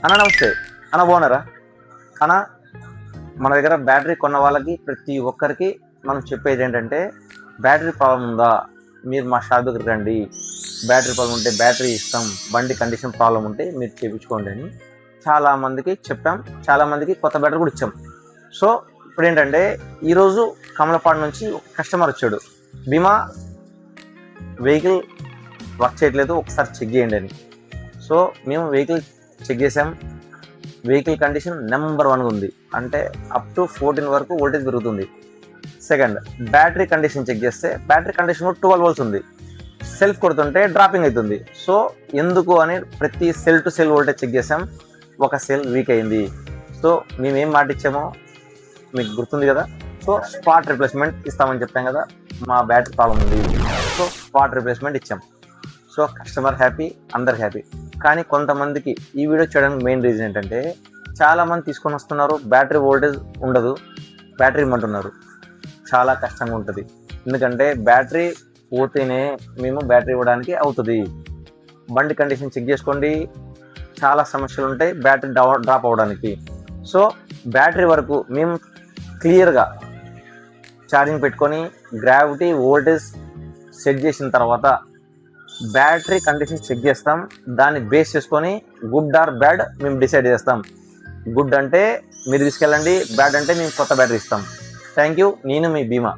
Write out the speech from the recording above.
అన్న నమస్తే. అన్న బాగున్నారా? అన్న మన దగ్గర బ్యాటరీ కొన్న వాళ్ళకి ప్రతి ఒక్కరికి మనం చెప్పేది ఏంటంటే, బ్యాటరీ ప్రాబ్లం ఉందా మీరు మా షాప్ దగ్గరికి రండి, బ్యాటరీ ప్రాబ్లం ఉంటే బ్యాటరీ ఇస్తాం, బండి కండిషన్ ప్రాబ్లం ఉంటే మీరు చేయించుకోండి అని చాలామందికి చెప్పాం. చాలామందికి కొత్త బ్యాటరీ కూడా ఇచ్చాం. సో ఇప్పుడు ఏంటంటే, ఈరోజు కమలపాడు నుంచి ఒక కస్టమర్ వచ్చాడు, భీమా వెహికల్ వర్క్ చేయట్లేదు, ఒకసారి చెక్ చేయండి అని. సో మేము వెహికల్ చెక్ చేసాం. వెహికల్ కండిషన్ నెంబర్ 1 ఉంది, అంటే అప్ టు 14 వరకు వోల్టేజ్ పెరుగుతుంది. సెకండ్, బ్యాటరీ కండిషన్ చెక్ చేస్తే బ్యాటరీ కండిషన్ 12 వోల్ట్స్ ఉంది, సెల్ఫ్ కొడుతుంటే డ్రాపింగ్ అవుతుంది. సో ఎందుకు అని ప్రతి cell to cell voltage check చేసాం. ఒక సెల్ వీక్ అయింది. సో మేమేం మాట ఇచ్చామో మీకు గుర్తుంది కదా. సో స్పాట్ రిప్లేస్మెంట్ ఇస్తామని చెప్పాం కదా, మా బ్యాటరీ ప్రాబ్లం ఉంది, సో స్పాట్ రిప్లేస్మెంట్ ఇచ్చాం. సో కస్టమర్ హ్యాపీ, అందరు హ్యాపీ. కానీ కొంతమందికి ఈ వీడియో చేయడానికి మెయిన్ రీజన్ ఏంటంటే, చాలామంది తీసుకొని వస్తున్నారు, బ్యాటరీ వోల్టేజ్ ఉండదు, బ్యాటరీ ఇమ్మంటున్నారు. చాలా కష్టంగా ఉంటుంది, ఎందుకంటే బ్యాటరీ పోతేనే మేము బ్యాటరీ ఇవ్వడానికి అవుతుంది. బండి కండిషన్ చెక్ చేసుకోండి, చాలా సమస్యలు ఉంటాయి బ్యాటరీ డ్రాప్ అవ్వడానికి. సో బ్యాటరీ వరకు మేము క్లియర్గా ఛార్జింగ్ పెట్టుకొని గ్రావిటీ వోల్టేజ్ సెట్ చేసిన తర్వాత బ్యాటరీ కండిషన్ చెక్ చేస్తాం. దాన్ని బేస్ చేసుకొని గుడ్ ఆర్ బ్యాడ్ మేము డిసైడ్ చేస్తాం. గుడ్ అంటే మీరు తీసుకెళ్ళండి, బ్యాడ్ అంటే మేము కొత్త బ్యాటరీ ఇస్తాం. Thank you. నేను మీ భీమా.